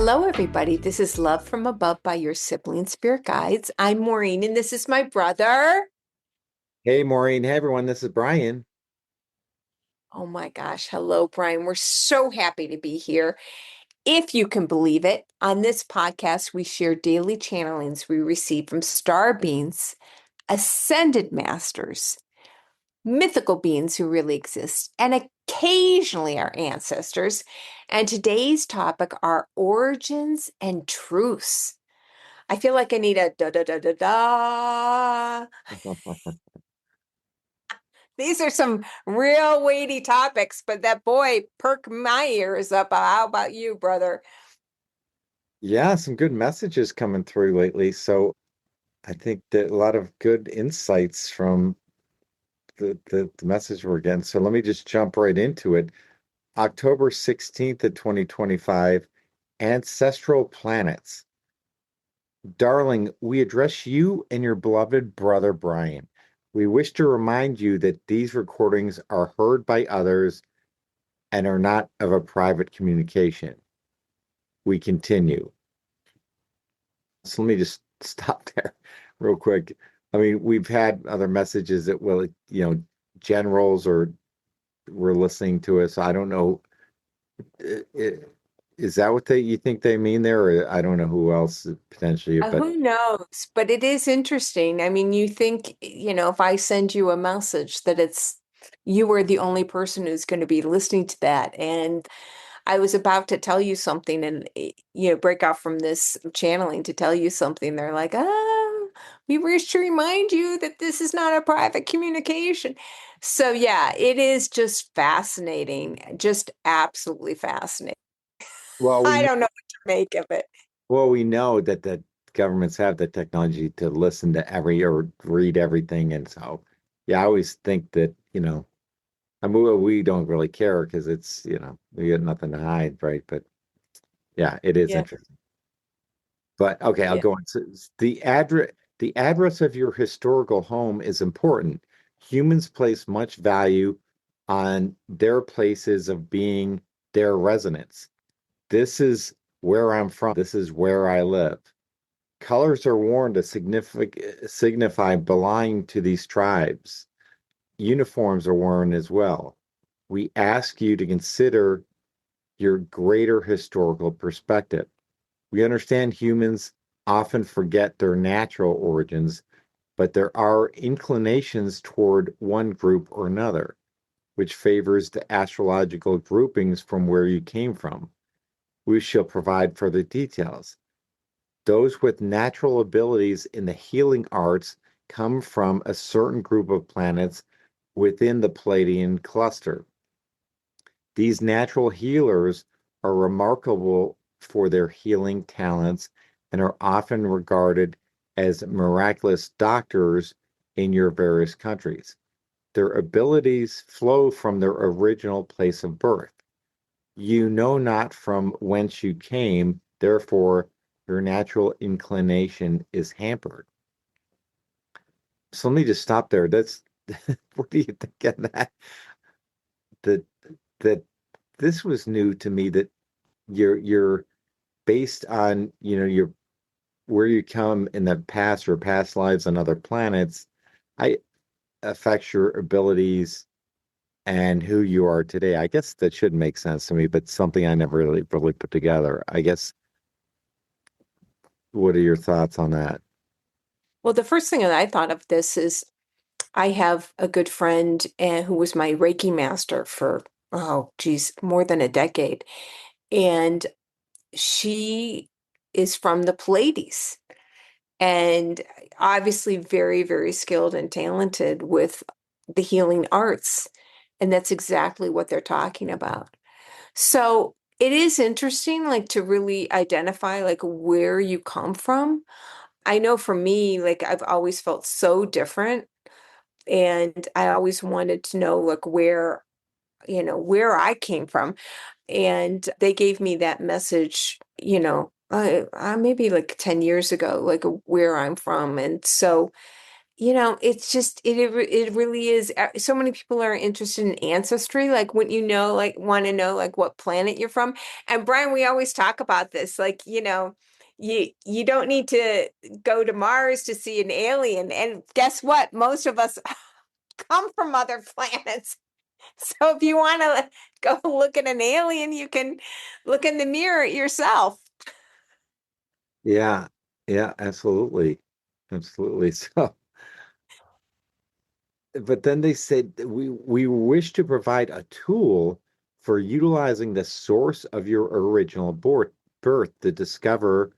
Hello, everybody. This is Love from Above by your Sibling Spirit Guides. I'm Maureen, and this is my brother. Hey Maureen, hey everyone, this is Brian. Oh my gosh. Hello, Brian. We're so happy to be here. If you can believe it, on this podcast, we share daily channelings we receive from star beings, ascended masters, mythical beings who really exist, and occasionally our ancestors. And today's topic are origins and truths. I feel like I need a da da da da da. These are some real weighty topics, but that boy perked my ears up. How about you, brother? Yeah, some good messages coming through lately. So I think that a lot of good insights from the message we're getting. So let me just jump right into it. October 16th of 2025, Ancestral Planets. Darling, we address you and your beloved brother Brian. We wish to remind you that these recordings are heard by others and are not of a private communication. We continue. So let me just stop there real quick. I mean, we've had other messages that will, generals or were listening to us. I don't know. Is that what you think they mean there? Or I don't know who else potentially, but Who knows? But it is interesting. I mean, you think, if I send you a message that you are the only person who's going to be listening to that. And I was about to tell you something and, break out from this channeling to tell you something. They're like, we wish to remind you that this is not a private communication. So, yeah, it is just fascinating, just absolutely fascinating. well, I don't know what to make of it. we know that the governments have the technology to listen to every or read everything, and so yeah, I always think that I mean, we don't really care because it's we got nothing to hide, right? But yeah, it is Yeah, interesting. But okay, I'll yeah. go on. So the address of your historical home is important. Humans place much value on their places of being their residence. This is where I'm from. This is where I live. Colors are worn to signify belonging to these tribes. Uniforms are worn as well. We ask you to consider your greater historical perspective. We understand humans often forget their natural origins, but there are inclinations toward one group or another, which favors the astrological groupings from where you came from. We shall provide further details. Those with natural abilities in the healing arts come from a certain group of planets within the Palladian cluster. These natural healers are remarkable for their healing talents and are often regarded as miraculous doctors in your various countries. Their abilities flow from their original place of birth. You know not from whence you came, therefore, your natural inclination is hampered. So let me just stop there. That's what do you think of that? That that this was new to me that you're based on your where you come in the past or past lives on other planets. I affects your abilities and who you are today. I guess that should make sense to me, but something I never really put together. I guess, what are your thoughts on that? Well, the first thing that I thought of this is I have a good friend who was my Reiki master for, oh, geez, more than a decade. And she is from the Pleiades and obviously very, very skilled and talented with the healing arts. And that's exactly what they're talking about. So it is interesting, like to really identify like where you come from. I know for me, like I've always felt so different and I always wanted to know like where I came from. And they gave me that message, maybe like 10 years ago, like where I'm from. And so it's just it really is. So many people are interested in ancestry. Like, wouldn't you know, like, want to know like what planet you're from? And Brian, we always talk about this. Like, you don't need to go to Mars to see an alien. And guess what? Most of us come from other planets. So if you want to go look at an alien, you can look in the mirror at yourself. Yeah, yeah, absolutely. Absolutely. So, but then they said that we wish to provide a tool for utilizing the source of your original birth to discover,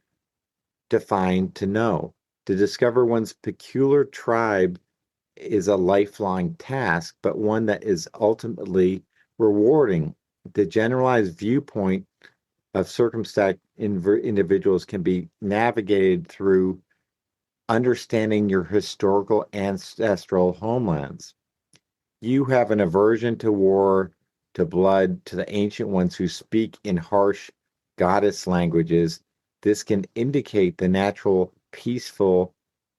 to find, to know. To discover one's peculiar tribe is a lifelong task, but one that is ultimately rewarding. The generalized viewpoint of circumspect individuals can be navigated through understanding your historical ancestral homelands. You have an aversion to war, to blood, to the ancient ones who speak in harsh goddess languages. This can indicate the natural, peaceful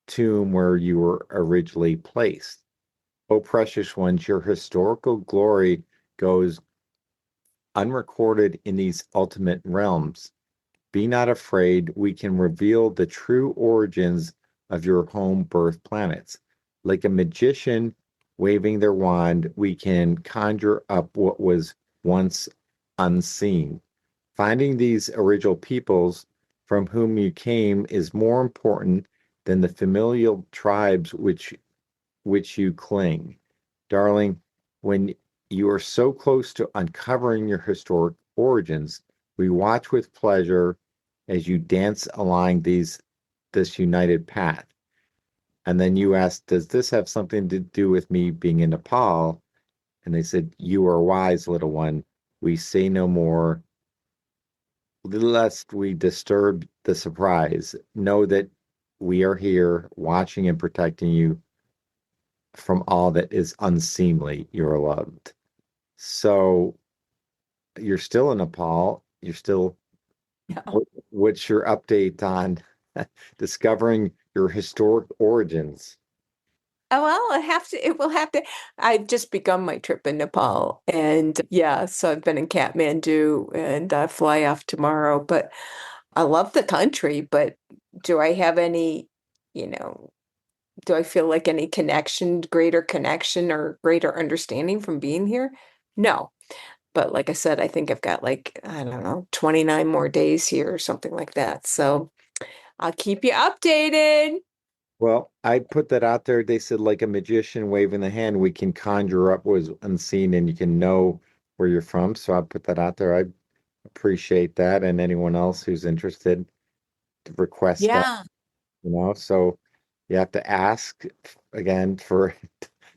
tomb where you were originally placed. O precious ones, your historical glory goes unrecorded in these ultimate realms. Be not afraid, we can reveal the true origins of your home birth planets. Like a magician waving their wand, we can conjure up what was once unseen. Finding these original peoples from whom you came is more important than the familial tribes which you cling. Darling, when you are so close to uncovering your historic origins, we watch with pleasure as you dance along this united path. And then you ask, does this have something to do with me being in Nepal? And they said, you are wise, little one. We say no more, lest we disturb the surprise. Know that we are here watching and protecting you from all that is unseemly. You're loved. So you're still in Nepal. You're still, Yeah. what's your update on discovering your historic origins? Oh, well, it will have to. I've just begun my trip in Nepal. And yeah, so I've been in Kathmandu and I fly off tomorrow. But I love the country. But do I have any, you know, do I feel like any greater connection or greater understanding from being here? No. But like I said, I think I've got like, I don't know, 29 more days here or something like that. So I'll keep you updated. Well, I put that out there. They said, like a magician waving the hand, we can conjure up what is unseen and you can know where you're from. So I put that out there. I appreciate that. And anyone else who's interested to request that, Yeah. so you have to ask again for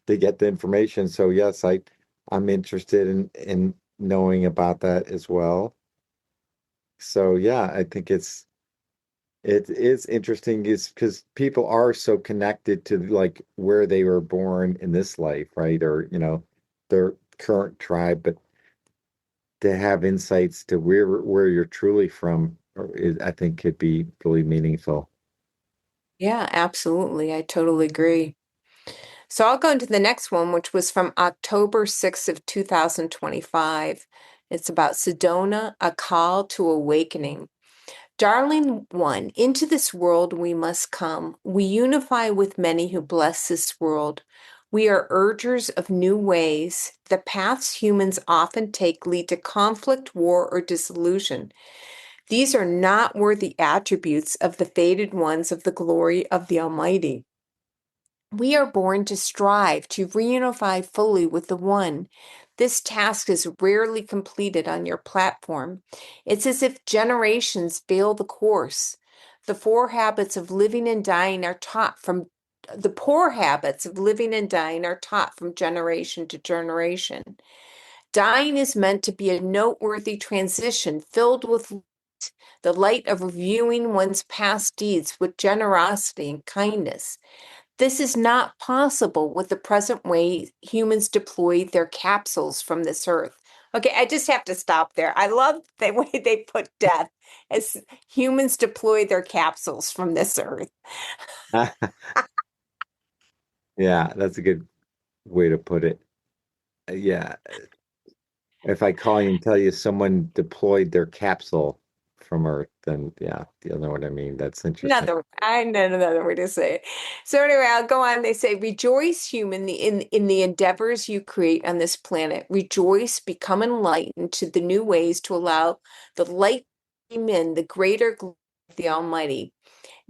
to get the information. So yes, I'm interested in knowing about that as well. So yeah, I think it is interesting is because people are so connected to like where they were born in this life, right? Or, their current tribe, but to have insights to where you're truly from, I think could be really meaningful. Yeah, absolutely. I totally agree. So I'll go into the next one, which was from October 6th of 2025. It's about Sedona, a call to awakening. Darling one, into this world we must come. We unify with many who bless this world. We are urgers of new ways. The paths humans often take lead to conflict, war, or dissolution. These are not worthy attributes of the fated ones of the glory of the Almighty. We are born to strive to reunify fully with the One. This task is rarely completed on your platform. It's as if generations fail the course. The four habits of living and dying are taught from the poor habits of living and dying are taught from generation to generation. Dying is meant to be a noteworthy transition filled with the light of reviewing one's past deeds with generosity and kindness. This is not possible with the present way humans deploy their capsules from this earth. Okay, I just have to stop there. I love the way they put death as humans deploy their capsules from this earth. Yeah, that's a good way to put it. Yeah. If I call you and tell you someone deployed their capsule from Earth, then yeah, you'll know what I mean. That's interesting. I know another way to say it. So anyway, I'll go on. They say, rejoice, human, in the endeavors you create on this planet. Rejoice, become enlightened to the new ways to allow the light to beam in the greater glory of the Almighty.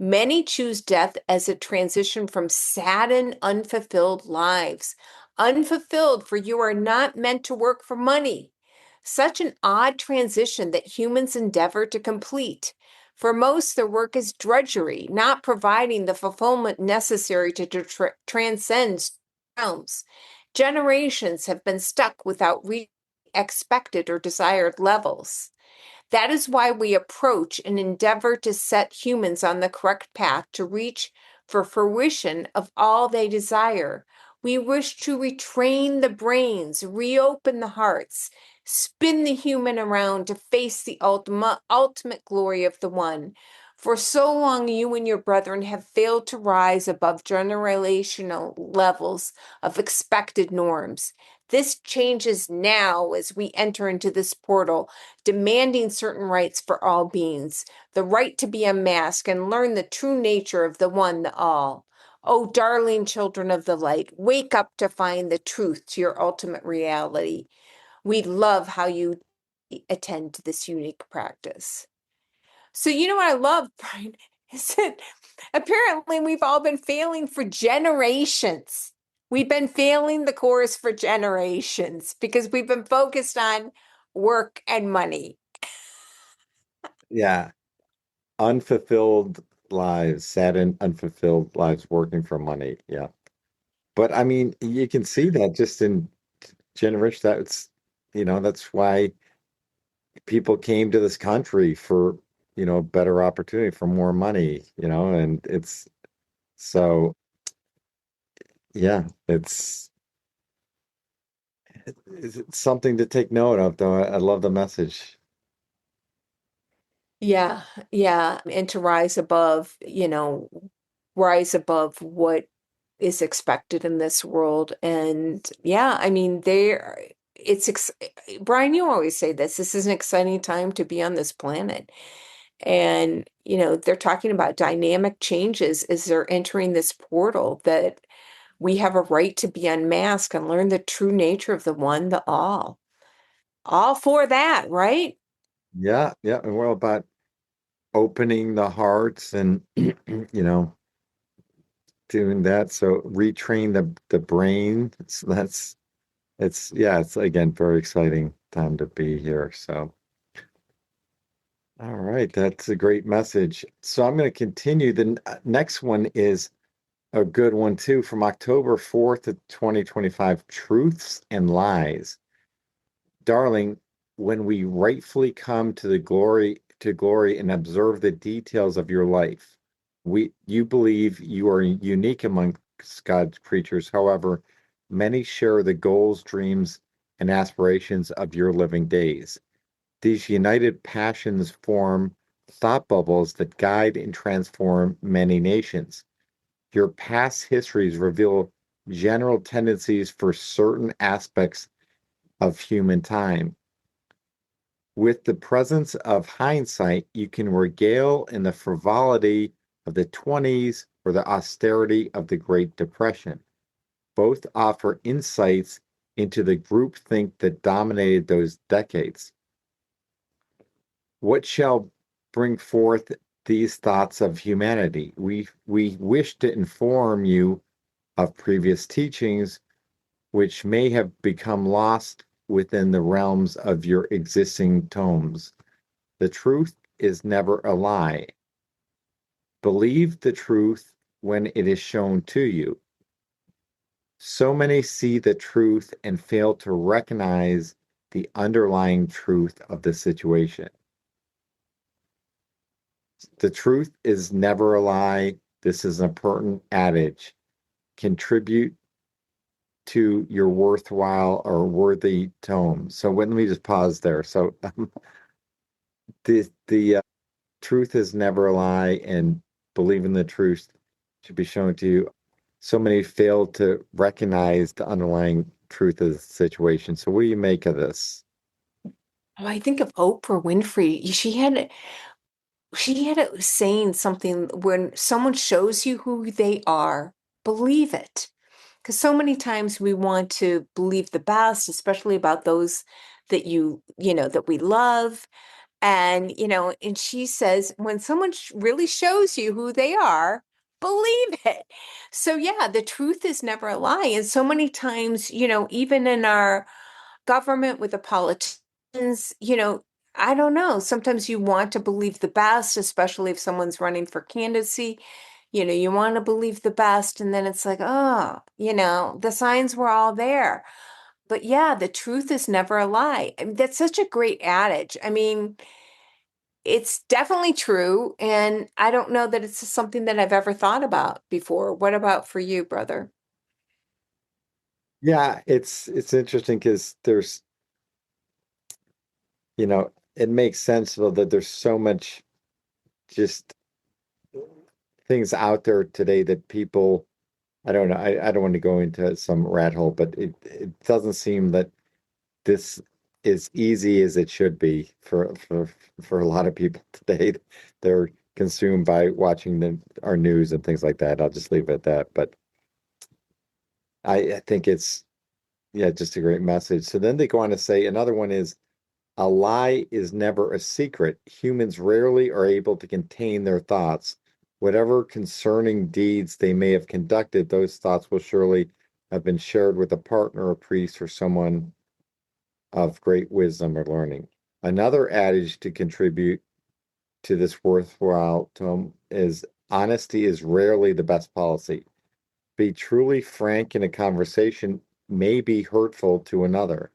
Many choose death as a transition from saddened, unfulfilled lives. Unfulfilled, for you are not meant to work for money. Such an odd transition that humans endeavor to complete. For most, their work is drudgery, not providing the fulfillment necessary to transcend realms. Generations have been stuck without reaching expected or desired levels. That is why we approach and endeavor to set humans on the correct path to reach for fruition of all they desire. We wish to retrain the brains, reopen the hearts, spin the human around to face the ultimate glory of the One. For so long, you and your brethren have failed to rise above generational levels of expected norms. This changes now as we enter into this portal, demanding certain rights for all beings, the right to be unmasked and learn the true nature of the One, the All. Oh, darling children of the light, wake up to find the truth to your ultimate reality. We love how you attend to this unique practice. So, you know what I love, Brian, is that apparently we've all been failing for generations. We've been failing the course for generations because we've been focused on work and money. Yeah. Unfulfilled lives, sad and unfulfilled lives working for money. Yeah. But I mean, you can see that just in generation. That's why people came to this country for, better opportunity, for more money, and so, yeah, it's something to take note of, though. I love the message. Yeah, yeah. And to rise above what is expected in this world. And yeah, I mean, it's, ex Brian, you always say this, this is an exciting time to be on this planet. And, they're talking about dynamic changes as they're entering this portal that we have a right to be unmasked and learn the true nature of the One, the All. All for that, right? Yeah, yeah. And well, about opening the hearts and, doing that. So retrain the brain. It's again, very exciting time to be here. So, all right, that's a great message. So I'm going to continue. The next one is a good one too, from October 4th to 2025, Truths and Lies. Darling, when we rightfully come to glory and observe the details of your life, you believe you are unique amongst God's creatures. However, many share the goals, dreams, and aspirations of your living days. These united passions form thought bubbles that guide and transform many nations. Your past histories reveal general tendencies for certain aspects of human time. With the presence of hindsight, you can regale in the frivolity of the 20s or the austerity of the Great Depression. Both offer insights into the groupthink that dominated those decades. What shall bring forth these thoughts of humanity? We wish to inform you of previous teachings which may have become lost within the realms of your existing tomes. The truth is never a lie. Believe the truth when it is shown to you. So many see the truth and fail to recognize the underlying truth of the situation. The truth is never a lie. This is an important adage. Contribute to your worthwhile or worthy tome. So let me just pause there. So the truth is never a lie, and believe in the truth should be shown to you. so many fail to recognize the underlying truth of the situation. So what do you make of this? Oh, I think of Oprah Winfrey. She had it saying something when someone shows you who they are, believe it. Because so many times we want to believe the best, especially about those that that we love. And she says, when someone really shows you who they are, believe it. So, yeah, the truth is never a lie. And so many times, even in our government with the politicians, I don't know. Sometimes you want to believe the best, especially if someone's running for candidacy. You want to believe the best, and then it's like, oh, the signs were all there. But yeah, the truth is never a lie. I mean, that's such a great adage. I mean, it's definitely true, and I don't know that it's something that I've ever thought about before. What about for you, brother? Yeah, it's interesting because it makes sense though that there's so much just things out there today that people, I don't know, I don't want to go into some rat hole, but it doesn't seem that this is easy as it should be for a lot of people today. They're consumed by watching our news and things like that. I'll just leave it at that. But I think it's yeah, just a great message. So then they go on to say another one is a lie is never a secret. Humans rarely are able to contain their thoughts. Whatever concerning deeds they may have conducted, those thoughts will surely have been shared with a partner, a priest, or someone of great wisdom or learning. Another adage to contribute to this worthwhile tome is honesty is rarely the best policy. Be truly frank in a conversation may be hurtful to another.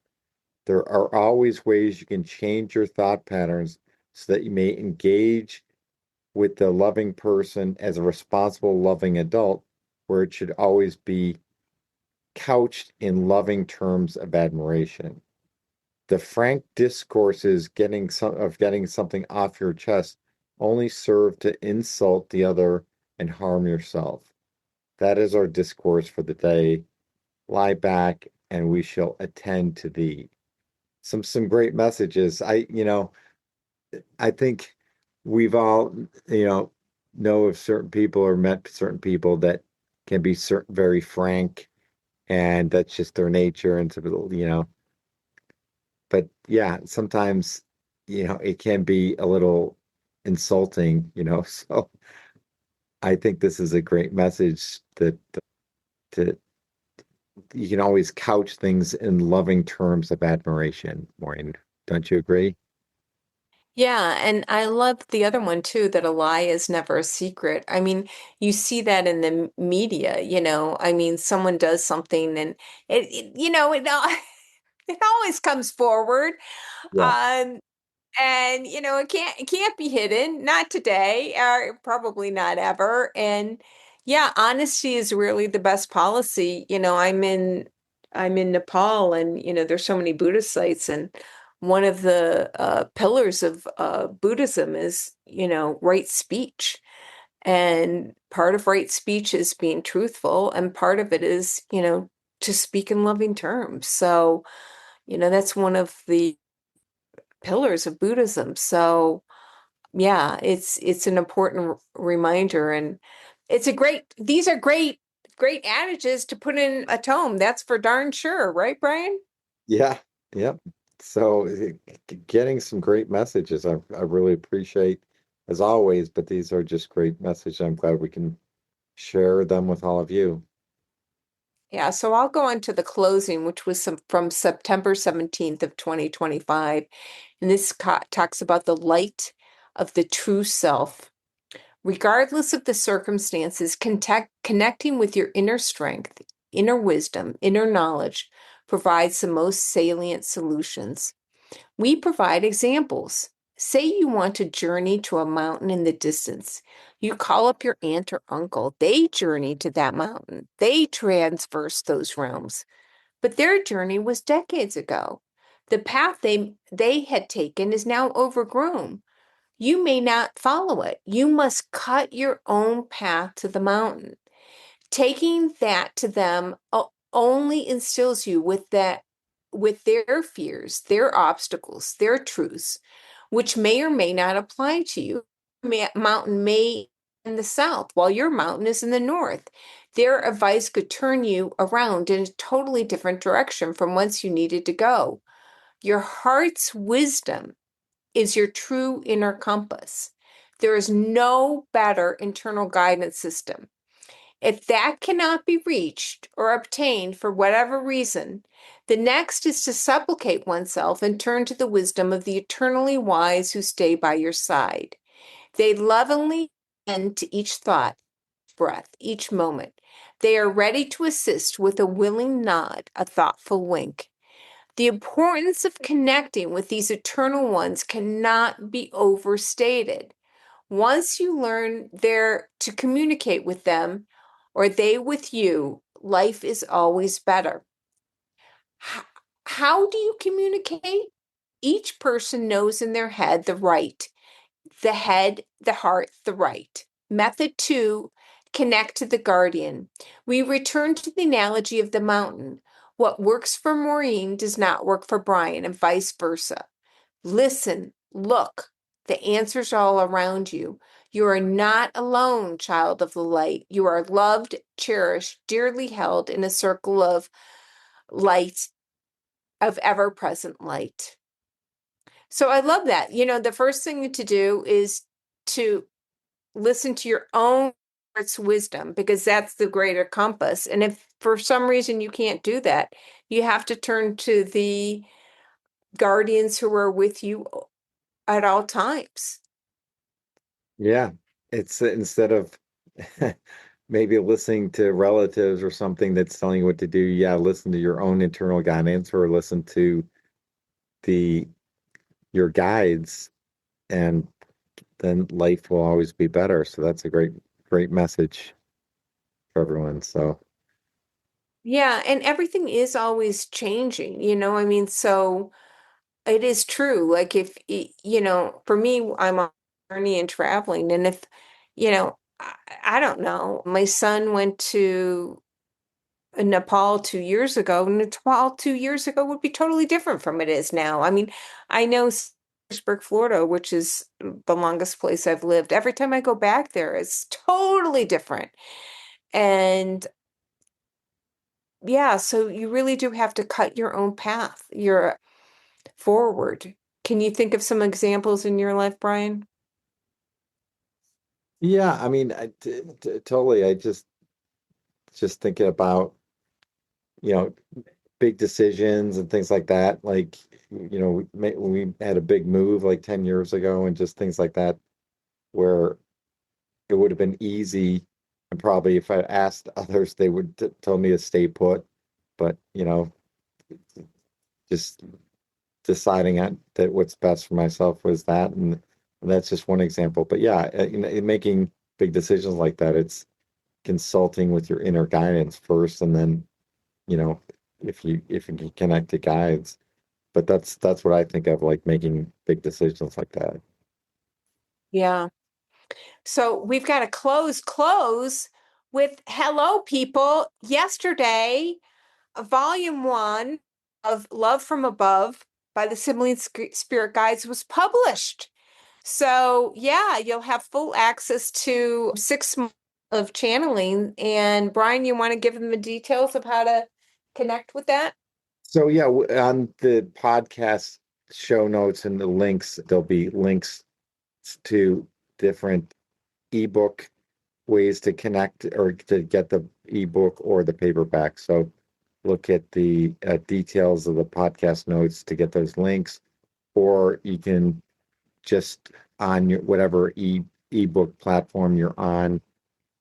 There are always ways you can change your thought patterns so that you may engage with the loving person as a responsible, loving adult, where it should always be couched in loving terms of admiration. The frank discourses getting something off your chest only serve to insult the other and harm yourself. That is our discourse for the day. Lie back, and we shall attend to thee. Some great messages. I think we've all, know of certain people or met certain people that can be very frank, and that's just their nature. And but yeah, sometimes, it can be a little insulting. So I think this is a great message that you can always couch things in loving terms of admiration, Maureen. Don't you agree? Yeah, and I love the other one too, that a lie is never a secret. I mean, you see that in the media, I mean, someone does something and it always comes forward. Yeah. Um, and it can't be hidden, not today, or probably not ever. And yeah, honesty is really the best policy. I'm in Nepal, and there's so many Buddhist sites, and one of the pillars of Buddhism is right speech. And part of right speech is being truthful, and part of it is to speak in loving terms. So that's one of the pillars of Buddhism. So yeah, it's an important reminder, and these are great adages to put in a tome. That's for darn sure, right, Brian? Yeah. Yep. So getting some great messages. I really appreciate as always, but these are just great messages. I'm glad we can share them with all of you. Yeah, so I'll go on to the closing, which was from September 17th of 2025. And this talks about the light of the true self. Regardless of the circumstances, connecting with your inner strength, inner wisdom, inner knowledge provides the most salient solutions. We provide examples. Say you want to journey to a mountain in the distance. You call up your aunt or uncle. They journey to that mountain. They traverse those realms. But their journey was decades ago. The path they had taken is now overgrown. You may not follow it. You must cut your own path to the mountain. Taking that to them only instills you with their fears, their obstacles, their truths, which may or may not apply to you. Mountain may in the south, while your mountain is in the north. Their advice could turn you around in a totally different direction from whence you needed to go. Your heart's wisdom is your true inner compass. There is no better internal guidance system. If that cannot be reached or obtained for whatever reason, the next is to supplicate oneself and turn to the wisdom of the eternally wise who stay by your side. They lovingly tend to each thought, breath, each moment. They are ready to assist with a willing nod, a thoughtful wink. The importance of connecting with these eternal ones cannot be overstated. Once you learn to communicate with them or they with you, life is always better. How do you communicate? Each person knows in their head the head, the heart, the right. Method 2, connect to the guardian. We return to the analogy of the mountain. What works for Maureen does not work for Brian, and vice versa. Listen, look, the answers all around you. You are not alone, child of the light. You are loved, cherished, dearly held in a circle of light, of ever present light. So I love that. The first thing to do is to listen to your own heart's wisdom, because that's the greater compass. And if for some reason you can't do that, you have to turn to the guardians who are with you at all times. Yeah, it's instead of maybe listening to relatives or something that's telling you what to do, yeah, listen to your own internal guidance or listen to the your guides, and then life will always be better. So that's a great message for everyone. So Yeah, and everything is always changing, I mean, so it is true. Like for me, I'm on a journey and traveling, and if, I don't know, my son went to Nepal 2 years ago, and Nepal 2 years ago would be totally different from it is now. I mean, I know Pittsburgh, Florida, which is the longest place I've lived. Every time I go back there, it's totally different. And yeah, so you really do have to cut your own path. You're forward. Can you think of some examples in your life, Brian? yeah, I mean, totally. I just thinking about, you know, big decisions and things like that. Like, we had a big move like 10 years ago and just things like that where it would have been easy. And probably if I asked others, they would tell me to stay put. But, just deciding that what's best for myself was that. And that's just one example. But yeah, in making big decisions like that, it's consulting with your inner guidance first. And then, you know, if you can connect to guides. But that's what I think of like making big decisions like that. Yeah. So we've got to close with hello, people. Yesterday, volume 1 of Love from Above by the Sibling Spirit Guides was published. So yeah, you'll have full access to 6 months of channeling. And Brian, you want to give them the details of how to connect with that? So yeah, on the podcast show notes and the links, there'll be links to different ebook ways to connect or to get the ebook or the paperback. So look at the details of the podcast notes to get those links, or you can just on your whatever ebook platform you're on,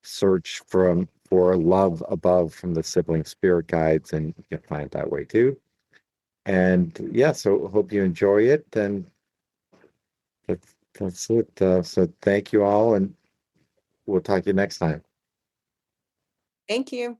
search for Love Above from the Sibling Spirit Guides, and you can find it that way too. And yeah, so hope you enjoy it. And that's it. So thank you all, and we'll talk to you next time. Thank you.